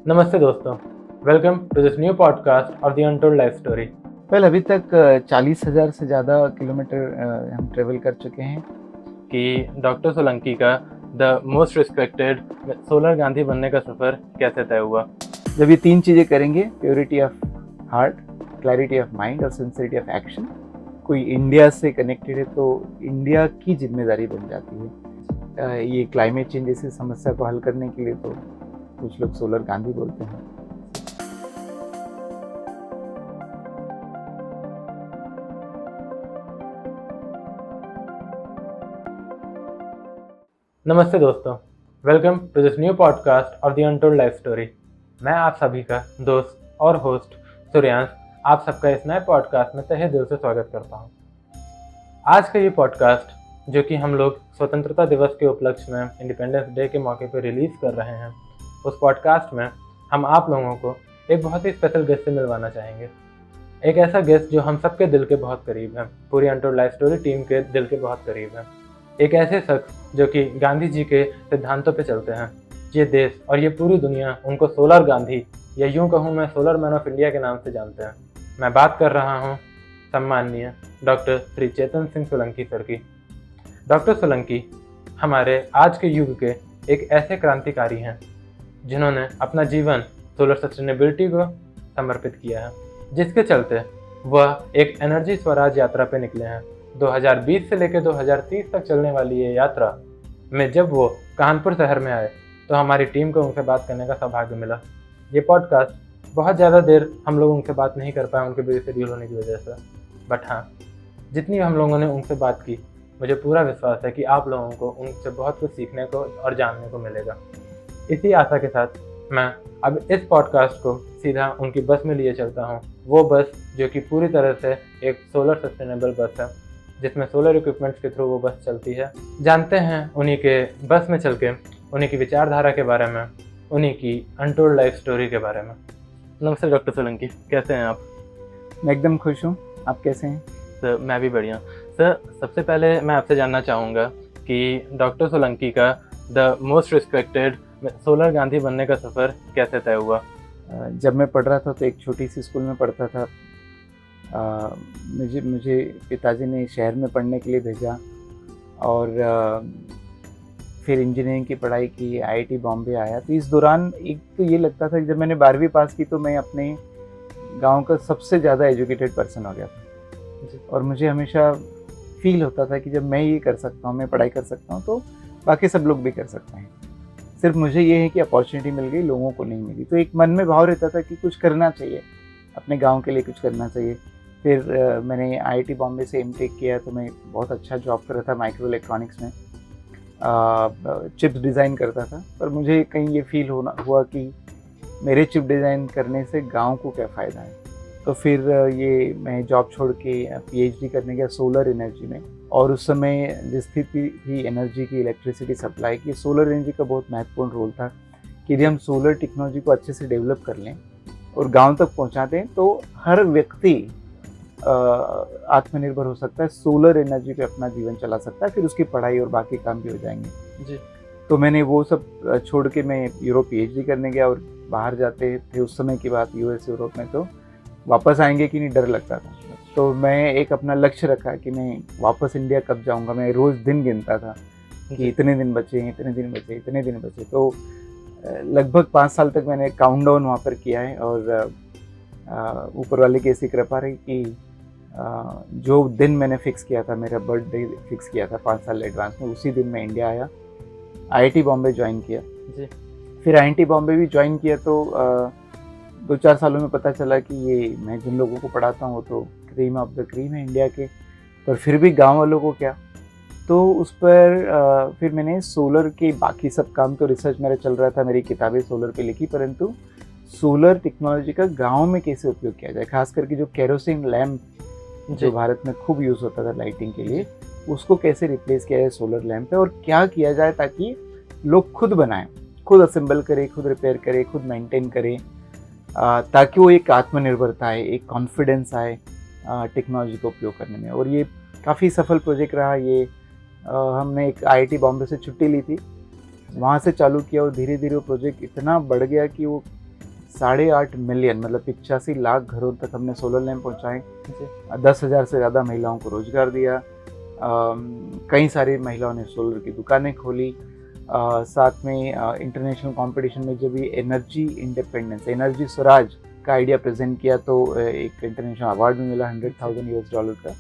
नमस्ते दोस्तों, welcome to this new podcast of the untold life story. अभी तक 40,000 से ज़्यादा किलोमीटर हम ट्रेवल कर चुके हैं कि डॉक्टर सोलंकी का the most respected solar Gandhi बनने का सफ़र कैसे तय हुआ। जब ये 3 चीज़ें करेंगे, purity of heart, clarity of mind और सिंसिरिटी ऑफ एक्शन, कोई इंडिया से कनेक्टेड है तो इंडिया की जिम्मेदारी बन जाती है। ये क्लाइमेट चेंज जैसी समस्या को हल करने के लिए तो कुछ लोग सोलर गांधी बोलते हैं। नमस्ते दोस्तों, welcome to this new podcast of the untold life story. मैं आप सभी का दोस्त और होस्ट सूर्यांश आप सबका इस नए पॉडकास्ट में तहे दिल से स्वागत करता हूं। आज का ये पॉडकास्ट जो कि हम लोग स्वतंत्रता दिवस के उपलक्ष्य में इंडिपेंडेंस डे के मौके पर रिलीज़ कर रहे हैं, उस पॉडकास्ट में हम आप लोगों को एक बहुत ही स्पेशल गेस्ट से मिलवाना चाहेंगे। एक ऐसा गेस्ट जो हम सबके दिल के बहुत करीब है, पूरी अनटोल्ड लाइफ स्टोरी टीम के दिल के बहुत करीब है। एक ऐसे शख्स जो कि गांधी जी के सिद्धांतों पे चलते हैं। ये देश और ये पूरी दुनिया उनको सोलर गांधी या यूं कहूँ मैं सोलर मैन ऑफ इंडिया के नाम से जानते हैं। मैं बात कर रहा हूँ सम्माननीय डॉक्टर श्री चेतन सिंह सोलंकी सर की। डॉक्टर सोलंकी हमारे आज के युग के एक ऐसे क्रांतिकारी हैं जिन्होंने अपना जीवन सोलर सस्टेनेबिलिटी को समर्पित किया है, जिसके चलते वह एक एनर्जी स्वराज यात्रा पे निकले हैं। 2020 से लेकर 2030 तक चलने वाली ये यात्रा में जब वो कानपुर शहर में आए तो हमारी टीम को उनसे बात करने का सौभाग्य मिला। ये पॉडकास्ट बहुत ज़्यादा देर हम लोग उनसे बात नहीं कर पाए उनके बिजी शेड्यूल होने की वजह से, बट हाँ, जितनी हम लोगों ने उनसे बात की मुझे पूरा विश्वास है कि आप लोगों को उनसे बहुत कुछ सीखने को और जानने को मिलेगा। इसी आशा के साथ मैं अब इस पॉडकास्ट को सीधा उनकी बस में लिए चलता हूँ। वो बस जो कि पूरी तरह से एक सोलर सस्टेनेबल बस है, जिसमें सोलर इक्विपमेंट्स के थ्रू वो बस चलती है। जानते हैं उन्हीं के बस में चल के उन्हीं की विचारधारा के बारे में, उन्हीं की अनटोल्ड लाइफ स्टोरी के बारे में। नमस्ते डॉक्टर सोलंकी, कैसे हैं आप? मैं एकदम खुश हूँ, आप कैसे हैं? सर मैं भी बढ़िया। सर सबसे पहले मैं आपसे जानना चाहूँगा कि डॉक्टर सोलंकी का the most respected solar Gandhi बनने का सफ़र कैसे तय हुआ? जब मैं पढ़ रहा था तो एक छोटी सी स्कूल में पढ़ता था। मुझे पिताजी ने शहर में पढ़ने के लिए भेजा और फिर इंजीनियरिंग की पढ़ाई की, आईआईटी बॉम्बे आया। तो इस दौरान एक तो ये लगता था कि जब मैंने 12वीं पास की तो मैं अपने गांव का सबसे ज़्यादा एजुकेटेड पर्सन हो गया था। और मुझे हमेशा फील होता था कि जब मैं ये कर सकता हूँ, मैं पढ़ाई कर सकता हूँ, तो बाकी सब लोग भी कर सकते हैं। सिर्फ मुझे ये है कि अपॉर्चुनिटी मिल गई, लोगों को नहीं मिली। तो एक मन में भाव रहता था कि कुछ करना चाहिए, अपने गांव के लिए कुछ करना चाहिए। फिर मैंने आईआईटी बॉम्बे से एमटेक किया तो मैं बहुत अच्छा जॉब कर रहा था माइक्रो इलेक्ट्रॉनिक्स में, चिप्स डिज़ाइन करता था। पर मुझे कहीं ये फील हुआ कि मेरे चिप डिज़ाइन करने से गांव को क्या फ़ायदा है। तो फिर ये मैं जॉब छोड़ के पीएचडी करने गया सोलर एनर्जी में। और उस समय जिस स्थिति थी एनर्जी की, इलेक्ट्रिसिटी सप्लाई की, सोलर एनर्जी का बहुत महत्वपूर्ण रोल था कि यदि हम सोलर टेक्नोलॉजी को अच्छे से डेवलप कर लें और गांव तक पहुंचा दें तो हर व्यक्ति आत्मनिर्भर हो सकता है, सोलर एनर्जी पे अपना जीवन चला सकता है, फिर उसकी पढ़ाई और बाकी काम भी हो जाएंगे जी। तो मैंने वो सब छोड़ के मैं यूरोप पीएचडी करने गया। और बाहर जाते थे उस समय की बात, यूएस यूरोप में, तो वापस आएंगे कि नहीं डर लगता था। तो मैं एक अपना लक्ष्य रखा कि मैं वापस इंडिया कब जाऊंगा। मैं रोज़ दिन गिनता था कि इतने दिन बचे, इतने दिन बचे, इतने दिन बचे। तो लगभग 5 साल तक मैंने काउंटडाउन वहाँ पर किया है। और ऊपर वाले की ऐसी कृपा रही कि जो दिन मैंने फिक्स किया था, मेरा बर्थडे फिक्स किया था 5 साल एडवांस में, उसी दिन मैं इंडिया आया, आईआईटी बॉम्बे ज्वाइन किया जी। फिर आईआईटी बॉम्बे भी ज्वाइन किया तो 2-4 सालों में पता चला कि ये मैं जिन लोगों को पढ़ाता हूँ वो तो क्रीम ऑफ द क्रीम है इंडिया के, पर फिर भी गांव वालों को क्या। तो उस पर फिर मैंने सोलर के बाकी सब काम, तो रिसर्च मेरा चल रहा था, मेरी किताबें सोलर पे लिखी, परंतु सोलर टेक्नोलॉजी का गांव में कैसे उपयोग किया जाए, खास करके जो केरोसिन लैम्प जो भारत में खूब यूज़ होता था लाइटिंग के लिए, उसको कैसे रिप्लेस किया जाए सोलर लैम्प पे, और क्या किया जाए ताकि लोग खुद बनाएं, खुद असेंबल करें, खुद रिपेयर करें, खुद मेंटेन करें, ताकि वो एक आत्मनिर्भरता आए, एक कॉन्फिडेंस आए टेक्नोलॉजी को उपयोग करने में। और ये काफ़ी सफल प्रोजेक्ट रहा। ये हमने एक आईआईटी बॉम्बे से छुट्टी ली थी, वहाँ से चालू किया और धीरे धीरे वो प्रोजेक्ट इतना बढ़ गया कि वो 8.5 मिलियन मतलब 85 लाख घरों तक हमने सोलर लैंप पहुँचाए। जी 10,000 से ज़्यादा महिलाओं को रोजगार दिया। कई सारी महिलाओं ने सोलर की दुकानें खोली। साथ में इंटरनेशनल कंपटीशन में जब ये एनर्जी इंडिपेंडेंस, एनर्जी स्वराज का आइडिया प्रेजेंट किया तो एक इंटरनेशनल अवार्ड भी मिला $100,000 का।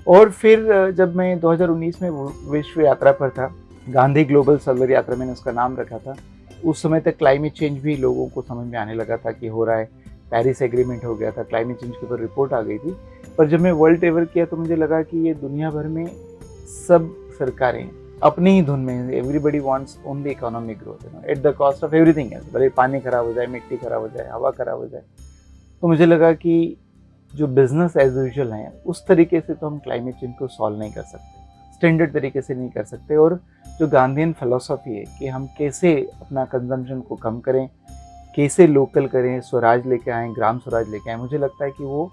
और फिर जब मैं 2019 में विश्व यात्रा पर था, गांधी ग्लोबल सोलर यात्रा मैंने उसका नाम रखा था, उस समय तक क्लाइमेट चेंज भी लोगों को समझ में आने लगा था कि हो रहा है। पेरिस एग्रीमेंट हो गया था, क्लाइमेट चेंज के ऊपर रिपोर्ट आ गई थी। पर जब मैं वर्ल्ड ट्रेवल किया तो मुझे लगा कि ये दुनिया भर में सब सरकारें अपनी ही धुन में, everybody wants only economic growth at the cost of everything else. भले पानी खराब हो जाए, मिट्टी खराब हो जाए, हवा खराब हो जाए। तो मुझे लगा कि जो बिजनेस एज यूजुअल है उस तरीके से तो हम क्लाइमेट चेंज को सॉल्व नहीं कर सकते, स्टैंडर्ड तरीके से नहीं कर सकते। और जो गांधीयन फिलॉसफी है कि हम कैसे अपना कंजम्पशन को कम करें, कैसे लोकल करें, स्वराज लेके आएँ, ग्राम स्वराज लेके आएँ, मुझे लगता है कि वो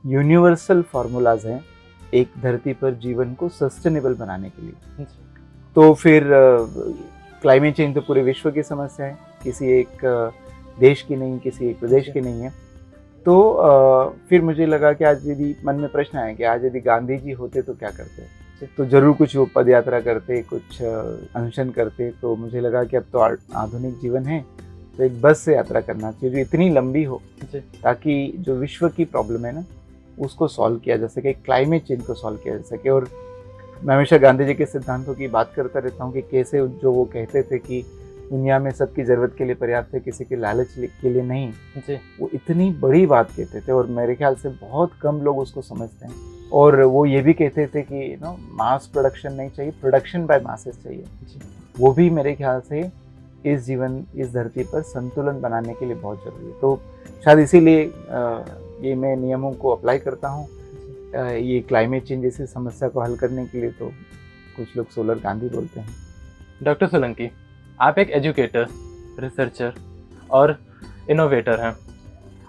यूनिवर्सल फार्मूलाज हैं एक धरती पर जीवन को सस्टेनेबल बनाने के लिए। तो फिर क्लाइमेट चेंज तो पूरे विश्व की समस्या है, किसी एक देश की नहीं, किसी एक प्रदेश की नहीं है। तो फिर मुझे लगा कि आज यदि मन में प्रश्न आया कि आज यदि गांधी जी होते तो क्या करते, तो जरूर कुछ वो पद यात्रा करते, कुछ अनशन करते। तो मुझे लगा कि अब तो आधुनिक जीवन है तो एक बस से यात्रा करना चाहिए जो इतनी लंबी हो ताकि जो विश्व की प्रॉब्लम है ना उसको सॉल्व किया जा सके, क्लाइमेट चेंज को सॉल्व किया जा सके। और मैं हमेशा गांधी जी के सिद्धांतों की बात करता रहता हूँ कि कैसे जो वो कहते थे कि दुनिया में सबकी ज़रूरत के लिए पर्याप्त है, किसी के लालच के लिए नहीं जी। वो इतनी बड़ी बात कहते थे और मेरे ख्याल से बहुत कम लोग उसको समझते हैं। और वो ये भी कहते थे कि मास प्रोडक्शन नहीं चाहिए, प्रोडक्शन बाय मासेस चाहिए जी। वो भी मेरे ख्याल से इस धरती पर संतुलन बनाने के लिए बहुत ज़रूरी है। तो शायद इसीलिए ये मैं नियमों को अप्लाई करता हूँ। ये क्लाइमेट चेंज जैसी समस्या को हल करने के लिए तो कुछ लोग सोलर गांधी बोलते हैं। डॉक्टर सोलंकी, आप एक एजुकेटर, रिसर्चर और इनोवेटर हैं।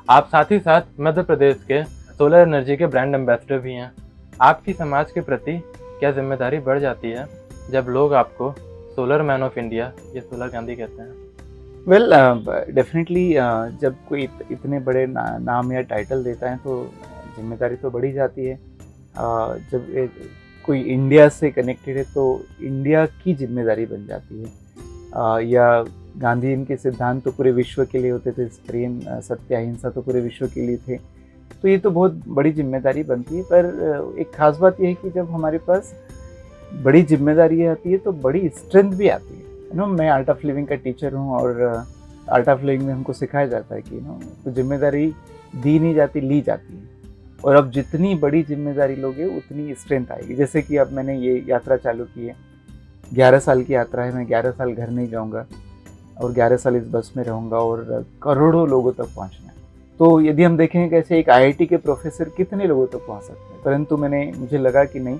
आप साथ ही साथ मध्य प्रदेश के सोलर एनर्जी के ब्रांड एम्बेसडर भी हैं। आपकी समाज के प्रति क्या जिम्मेदारी बढ़ जाती है जब लोग आपको सोलर मैन ऑफ इंडिया या सोलर गांधी कहते हैं? वेल डेफिनेटली जब कोई इतने बड़े नाम या टाइटल देता है तो जिम्मेदारी तो बढ़ी जाती है। जब कोई इंडिया से कनेक्टेड है तो इंडिया की जिम्मेदारी बन जाती है। या गांधी इनके सिद्धांत तो पूरे विश्व के लिए होते थे, प्रेम, सत्य, अहिंसा तो पूरे विश्व के लिए थे। तो ये तो बहुत बड़ी जिम्मेदारी बनती है। पर एक खास बात यह है कि जब हमारे पास बड़ी जिम्मेदारी आती है तो बड़ी स्ट्रेंथ भी आती है। मैं आर्ट ऑफ लिविंग का टीचर हूँ और आर्ट ऑफ लिविंग में हमको सिखाया जाता है कि तो जिम्मेदारी दी नहीं जाती, ली जाती है। और अब जितनी बड़ी जिम्मेदारी लोगे उतनी स्ट्रेंथ आएगी। जैसे कि अब मैंने ये यात्रा चालू की है, 11 साल की यात्रा है। मैं 11 साल घर नहीं जाऊँगा और 11 साल इस बस में रहूँगा और करोड़ों लोगों तक पहुँचना है। तो यदि हम देखें कैसे एक IIT के प्रोफेसर कितने लोगों तक पहुँच सकते हैं, परंतु मुझे लगा कि नहीं,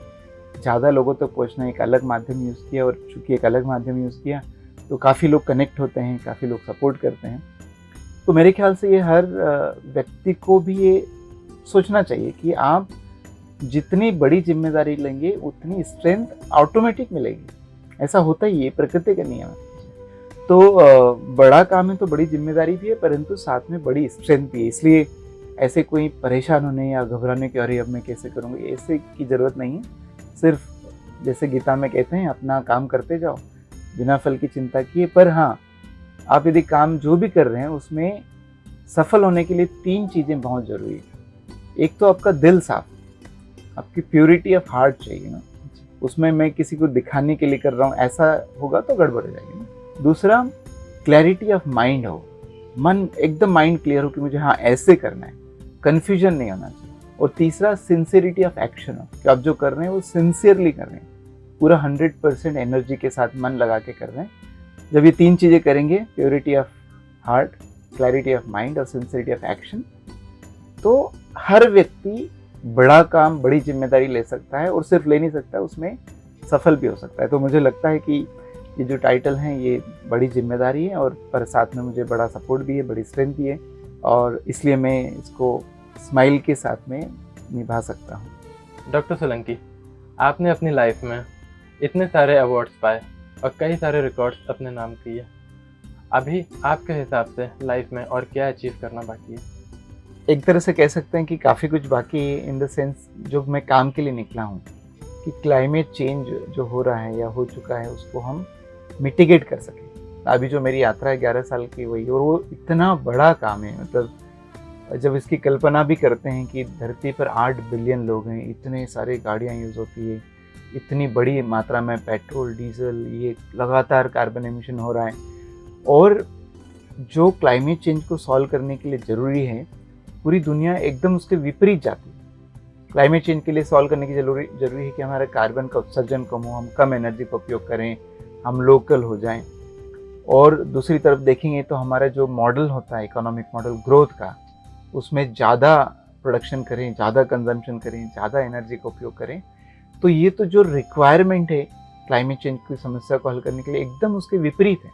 ज़्यादा लोगों तक पहुँचना एक अलग माध्यम यूज़ किया। और चूँकि एक अलग माध्यम यूज़ किया तो काफ़ी लोग कनेक्ट होते हैं, काफ़ी लोग सपोर्ट करते हैं। तो मेरे ख्याल से ये हर व्यक्ति को भी ये सोचना चाहिए कि आप जितनी बड़ी जिम्मेदारी लेंगे उतनी स्ट्रेंथ ऑटोमेटिक मिलेगी। ऐसा होता ही है, प्रकृति का नियम है। तो बड़ा काम है तो बड़ी जिम्मेदारी भी है, परंतु साथ में बड़ी स्ट्रेंथ भी है। इसलिए ऐसे कोई परेशान होने या घबराने के अरे अब मैं कैसे करूँगा, ऐसे की ज़रूरत नहीं है। सिर्फ जैसे गीता में कहते हैं अपना काम करते जाओ बिना फल की चिंता किए। पर हाँ, आप यदि काम जो भी कर रहे हैं उसमें सफल होने के लिए 3 चीज़ें बहुत ज़रूरी है। एक तो आपका दिल साफ, आपकी प्योरिटी ऑफ हार्ट चाहिए ना, उसमें मैं किसी को दिखाने के लिए कर रहा हूँ ऐसा होगा तो गड़बड़ हो जाएगी ना। दूसरा, क्लैरिटी ऑफ माइंड हो, मन एकदम माइंड क्लियर हो कि मुझे हाँ ऐसे करना है, कन्फ्यूजन नहीं होना चाहिए। और तीसरा, सिंसियरिटी ऑफ एक्शन हो कि आप जो कर रहे हैं वो सिंसियरली कर रहे हैं, पूरा 100% एनर्जी के साथ मन लगा के कर रहे हैं। जब ये 3 चीज़ें करेंगे, purity of heart, clarity of mind और सिंसियरिटी ऑफ एक्शन, तो हर व्यक्ति बड़ा काम, बड़ी जिम्मेदारी ले सकता है और सिर्फ ले नहीं सकता, उसमें सफल भी हो सकता है। तो मुझे लगता है कि ये जो टाइटल हैं ये बड़ी जिम्मेदारी है और पर साथ में मुझे बड़ा सपोर्ट भी है, बड़ी स्ट्रेंथ भी है और इसलिए मैं इसको स्माइल के साथ में निभा सकता हूँ। डॉक्टर सोलंकी, आपने अपनी लाइफ में इतने सारे अवार्ड्स पाए और कई सारे रिकॉर्ड्स अपने नाम किए। अभी आपके हिसाब से लाइफ में और क्या अचीव करना बाकी है? एक तरह से कह सकते हैं कि काफ़ी कुछ बाकी है, इन द सेंस जो मैं काम के लिए निकला हूँ, कि क्लाइमेट चेंज जो हो रहा है या हो चुका है उसको हम मिटिगेट कर सकें। अभी जो मेरी यात्रा है 11 साल की वही, और वो इतना बड़ा काम है। मतलब जब इसकी कल्पना भी करते हैं कि धरती पर 8 बिलियन लोग हैं, इतने सारे गाड़ियाँ यूज़ होती है, इतनी बड़ी मात्रा में पेट्रोल डीजल, ये लगातार कार्बन एमिशन हो रहा है, और जो क्लाइमेट चेंज को सॉल्व करने के लिए ज़रूरी है पूरी दुनिया एकदम उसके विपरीत जाती है। क्लाइमेट चेंज के लिए सॉल्व करने की जरूरी है कि हमारे कार्बन का उत्सर्जन कम हो, हम कम एनर्जी का उपयोग करें, हम लोकल हो जाएं। और दूसरी तरफ देखेंगे तो हमारा जो मॉडल होता है इकोनॉमिक मॉडल ग्रोथ का, उसमें ज़्यादा प्रोडक्शन करें, ज़्यादा कंजम्पशन करें, ज़्यादा एनर्जी का उपयोग करें। तो ये तो जो रिक्वायरमेंट है क्लाइमेट चेंज की समस्या को हल करने के लिए एकदम उसके विपरीत है।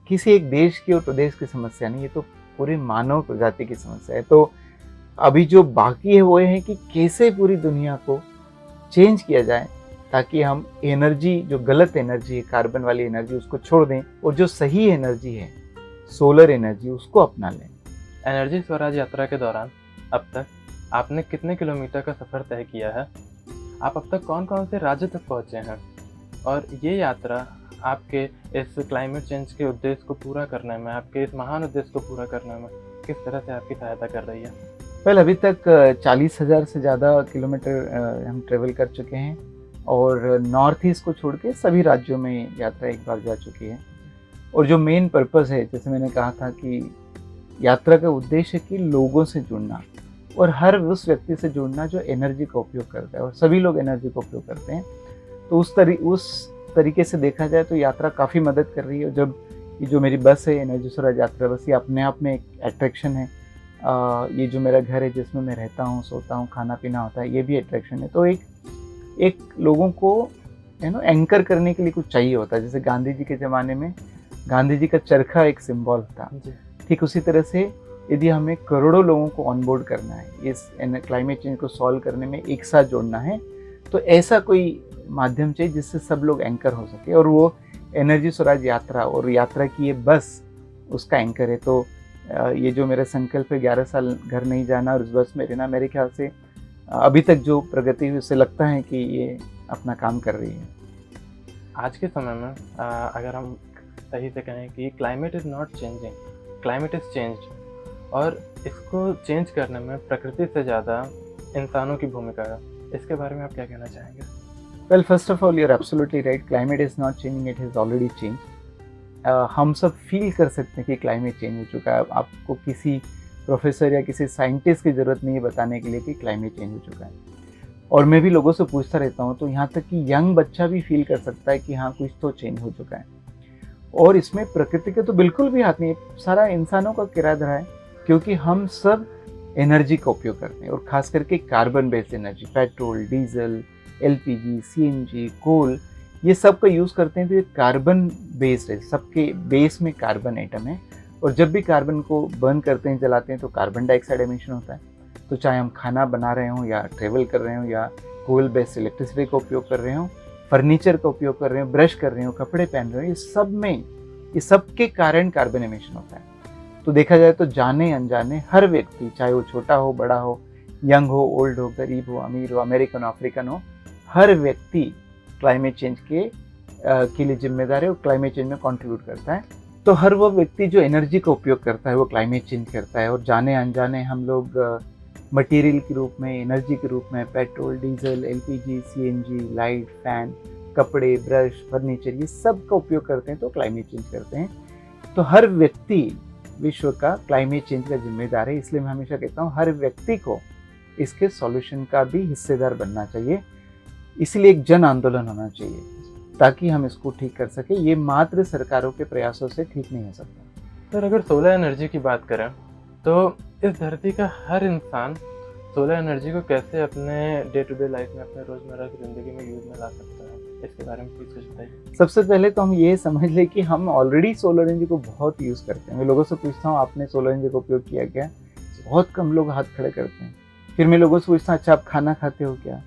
किसी एक देश की और प्रदेश की समस्या नहीं, ये तो पूरे मानव प्रजाति की समस्या है। तो अभी जो बाकी है वो है कि कैसे पूरी दुनिया को चेंज किया जाए ताकि हम एनर्जी, जो गलत एनर्जी है कार्बन वाली एनर्जी, उसको छोड़ दें और जो सही एनर्जी है सोलर एनर्जी उसको अपना लें। एनर्जी स्वराज यात्रा के दौरान अब तक आपने कितने किलोमीटर का सफ़र तय किया है? आप अब तक कौन कौन से राज्य तक पहुँचे हैं? और ये यात्रा आपके इस क्लाइमेट चेंज के उद्देश्य को पूरा करने में, आपके इस महान उद्देश्य को पूरा करने में किस तरह से आपकी सहायता कर रही है? वेल, अभी तक 40,000 से ज़्यादा किलोमीटर हम ट्रेवल कर चुके हैं, और नॉर्थ ईस्ट को छोड़ के सभी राज्यों में यात्रा एक बार जा चुकी है। और जो मेन पर्पस है, जैसे मैंने कहा था कि यात्रा का उद्देश्य है कि लोगों से जुड़ना, और हर उस व्यक्ति से जुड़ना जो एनर्जी का उपयोग करता है, और सभी लोग एनर्जी का उपयोग करते हैं। तो उस तरीके से देखा जाए तो यात्रा काफ़ी मदद कर रही है। जब ये जो मेरी बस है एनर्जी स्वराज यात्रा बस, ये अपने आप में एक अट्रैक्शन है। ये जो मेरा घर है जिसमें मैं रहता हूँ, सोता हूँ, खाना पीना होता है, ये भी अट्रैक्शन है। तो एक लोगों को एंकर करने के लिए कुछ चाहिए होता है। जैसे गांधी जी के ज़माने में गांधी जी का चरखा एक सिंबल था, ठीक उसी तरह से यदि हमें करोड़ों लोगों को ऑनबोर्ड करना है, इस क्लाइमेट चेंज को सॉल्व करने में एक साथ जोड़ना है, तो ऐसा कोई माध्यम चाहिए जिससे सब लोग एंकर हो सके, और वो एनर्जी स्वराज यात्रा और यात्रा की ये बस उसका एंकर है। तो ये जो मेरा संकल्प है 11 साल घर नहीं जाना और इस बस में रहना, मेरे ख्याल से अभी तक जो प्रगति हुई उससे लगता है कि ये अपना काम कर रही है। आज के समय में अगर हम सही से कहें कि climate is not changing, climate is changed, और इसको चेंज करने में प्रकृति से ज़्यादा इंसानों की भूमिका है। इसके बारे में आप क्या कहना चाहेंगे? Well, first of all you are absolutely right, climate is not changing, it has already change. हम सब फील कर सकते हैं कि क्लाइमेट चेंज हो चुका है। आपको किसी प्रोफेसर या किसी साइंटिस्ट की ज़रूरत नहीं है बताने के लिए कि क्लाइमेट चेंज हो चुका है। और मैं भी लोगों से पूछता रहता हूँ, तो यहाँ तक कि यंग बच्चा भी फील कर सकता है कि हाँ, कुछ तो चेंज हो चुका है। और इसमें प्रकृति के तो बिल्कुल भी हाथ नहीं है, सारा इंसानों का किरदार है, क्योंकि हम सब एनर्जी का उपयोग करते हैं, और ख़ास करके carbon based energy, petrol, diesel, LPG, CNG, coal, ये सब का यूज़ करते हैं। तो ये कार्बन बेस्ड है, सबके बेस में कार्बन एटम है, और जब भी कार्बन को बर्न करते हैं, जलाते हैं, तो कार्बन डाइऑक्साइड एमिशन होता है। तो चाहे हम खाना बना रहे हों, या ट्रेवल कर रहे हों, या कोल बेस्ड इलेक्ट्रिसिटी का उपयोग कर रहे हों, फर्नीचर का उपयोग कर रहे हो, ब्रश कर रहे हो, कपड़े पहन रहे हो, ये सब के कारण कार्बन एमिशन होता है। तो देखा जाए तो जाने अनजाने हर व्यक्ति, चाहे वो छोटा हो, बड़ा हो, यंग हो, ओल्ड हो, गरीब हो, अमीर हो, अमेरिकन हो, अफ्रीकन हो, हर व्यक्ति क्लाइमेट चेंज के लिए जिम्मेदार है और क्लाइमेट चेंज में कंट्रीब्यूट करता है। तो हर वो व्यक्ति जो एनर्जी का उपयोग करता है वो क्लाइमेट चेंज करता है, और जाने अनजाने हम लोग मटेरियल के रूप में, एनर्जी के रूप में petrol, diesel, LPG, CNG, light, fan, कपड़े, ब्रश, फर्नीचर, ये सब का उपयोग करते हैं, तो क्लाइमेट चेंज करते हैं। तो हर व्यक्ति विश्व का क्लाइमेट चेंज का जिम्मेदार है। इसलिए मैं हमेशा कहता हूँ हर व्यक्ति को इसके सॉल्यूशन का भी हिस्सेदार बनना चाहिए। इसलिए एक जन आंदोलन होना चाहिए ताकि हम इसको ठीक कर सके। ये मात्र सरकारों के प्रयासों से ठीक नहीं हो सकता। सर, अगर सोलर एनर्जी की बात करें तो इस धरती का हर इंसान सोलर एनर्जी को कैसे अपने डे टू डे लाइफ में, अपने रोज़मर्रा की ज़िंदगी में यूज़ में ला सकता है, इसके बारे में कुछ बताइए। सबसे पहले तो हम ये समझ लें कि हम ऑलरेडी सोलर एनर्जी को बहुत यूज़ करते हैं। मैं लोगों से पूछता हूँ आपने सोलर एनर्जी का उपयोग किया क्या? बहुत कम लोग हाथ खड़े करते हैं। फिर मैं लोगों से पूछता हूँ अच्छा आप खाना खाते हो क्या,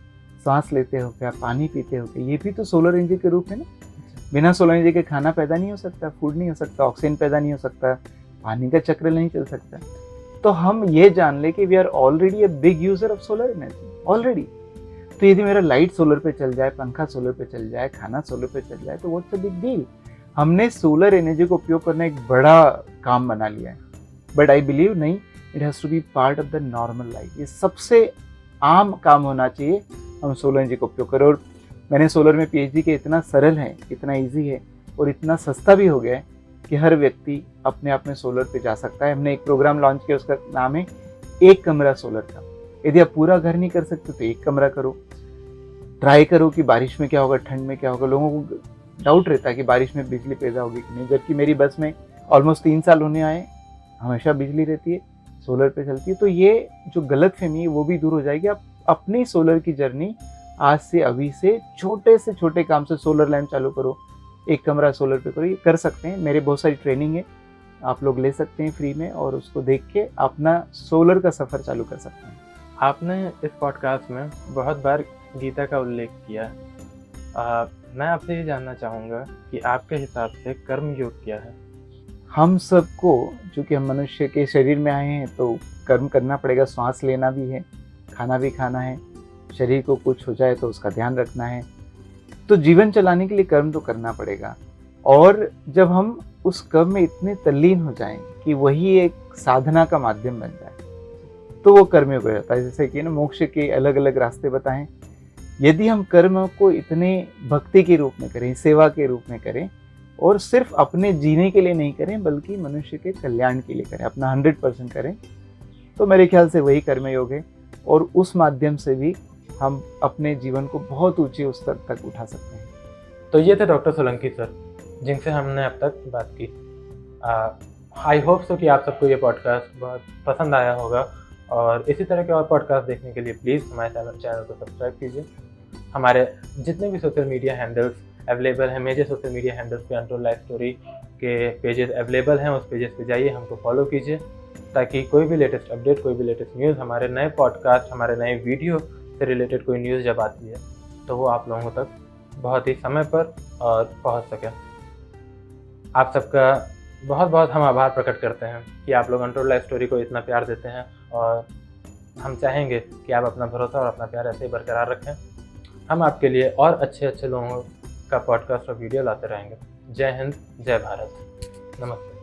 सांस लेते हो क्या, पानी पीते हो क्या? ये भी तो सोलर एनर्जी के रूप है ना। बिना सोलर एनर्जी के खाना पैदा नहीं हो सकता, फूड नहीं हो सकता, ऑक्सीजन पैदा नहीं हो सकता, पानी का चक्र नहीं चल सकता। तो हम ये जान ले कि we are already a big user of solar energy already. तो यदि मेरा लाइट सोलर पे चल जाए, पंखा सोलर पे चल जाए, खाना सोलर पे चल जाए, तो व्हाट्स अ बिग डील। हमने सोलर एनर्जी को उपयोग करना एक बड़ा काम बना लिया है, बट आई बिलीव नहीं, it has to be part of the normal life. ये सबसे आम काम होना चाहिए, हम सोलर एनर्जी का उपयोग करें। और मैंने सोलर में पीएचडी के इतना सरल है, इतना इजी है और इतना सस्ता भी हो गया है कि हर व्यक्ति अपने आप में सोलर पे जा सकता है। हमने एक प्रोग्राम लॉन्च किया, उसका नाम है एक कमरा सोलर का। यदि आप पूरा घर नहीं कर सकते तो एक कमरा करो, ट्राई करो कि बारिश में क्या होगा, ठंड में क्या होगा। लोगों को डाउट रहता है कि बारिश में बिजली पैदा होगी कि नहीं, जबकि मेरी बस में ऑलमोस्ट 3 साल होने आए, हमेशा बिजली रहती है, सोलर पे चलती है। तो ये जो गलतफहमी है वो भी दूर हो जाएगी। आप अपनी सोलर की जर्नी आज से अभी से छोटे काम से सोलर लैंप चालू करो, एक कमरा सोलर पे करो, ये कर सकते हैं। मेरे बहुत सारी ट्रेनिंग है, आप लोग ले सकते हैं फ्री में और उसको देख के अपना सोलर का सफ़र चालू कर सकते हैं। आपने इस पॉडकास्ट में बहुत बार गीता का उल्लेख किया। मैं आपसे ये जानना चाहूँगा कि आपके हिसाब से कर्म योग क्या है? हम सबको, चूँकि हम मनुष्य के शरीर में आए हैं तो कर्म करना पड़ेगा। श्वास लेना भी है, खाना भी खाना है, शरीर को कुछ हो जाए तो उसका ध्यान रखना है। तो जीवन चलाने के लिए कर्म तो करना पड़ेगा। और जब हम उस कर्म में इतने तल्लीन हो जाएं कि वही एक साधना का माध्यम बन जाए, तो वो कर्मयोग हो जाता है। जैसे कि ना मोक्ष के अलग अलग रास्ते बताएं। यदि हम कर्म को इतने भक्ति के रूप में करें, सेवा के रूप में करें और सिर्फ अपने जीने के लिए नहीं करें बल्कि मनुष्य के कल्याण के लिए करें, अपना 100% करें, तो मेरे ख्याल से वही कर्मयोग है। और उस माध्यम से भी हम अपने जीवन को बहुत ऊंचे स्तर तक उठा सकते हैं। तो ये थे डॉक्टर सोलंकी सर, जिनसे हमने अब तक बात की। आई होप सो कि आप सबको ये पॉडकास्ट बहुत पसंद आया होगा और इसी तरह के और पॉडकास्ट देखने के लिए प्लीज़ हमारे चैनल को सब्सक्राइब कीजिए। हमारे जितने भी सोशल मीडिया हैंडल्स अवेलेबल हैं, मेजर सोशल मीडिया हैंडल्स पे अनटोल्ड लाइफ स्टोरी के पेजेस अवेलेबल हैं, उस पेजेस पे जाइए, हमको फॉलो कीजिए ताकि कोई भी लेटेस्ट अपडेट, कोई भी लेटेस्ट न्यूज़, हमारे नए पॉडकास्ट, हमारे नए वीडियो से रिलेटेड कोई न्यूज़ जब आती है तो वो आप लोगों तक बहुत ही समय पर और पहुंच सके। आप सबका बहुत बहुत हम आभार प्रकट करते हैं कि आप लोग अनटोल्ड लाइफ स्टोरी को इतना प्यार देते हैं और हम चाहेंगे कि आप अपना भरोसा और अपना प्यार ऐसे ही बरकरार रखें। हम आपके लिए और अच्छे लोगों का पॉडकास्ट और वीडियो लाते रहेंगे। जय हिंद, जय भारत, नमस्ते।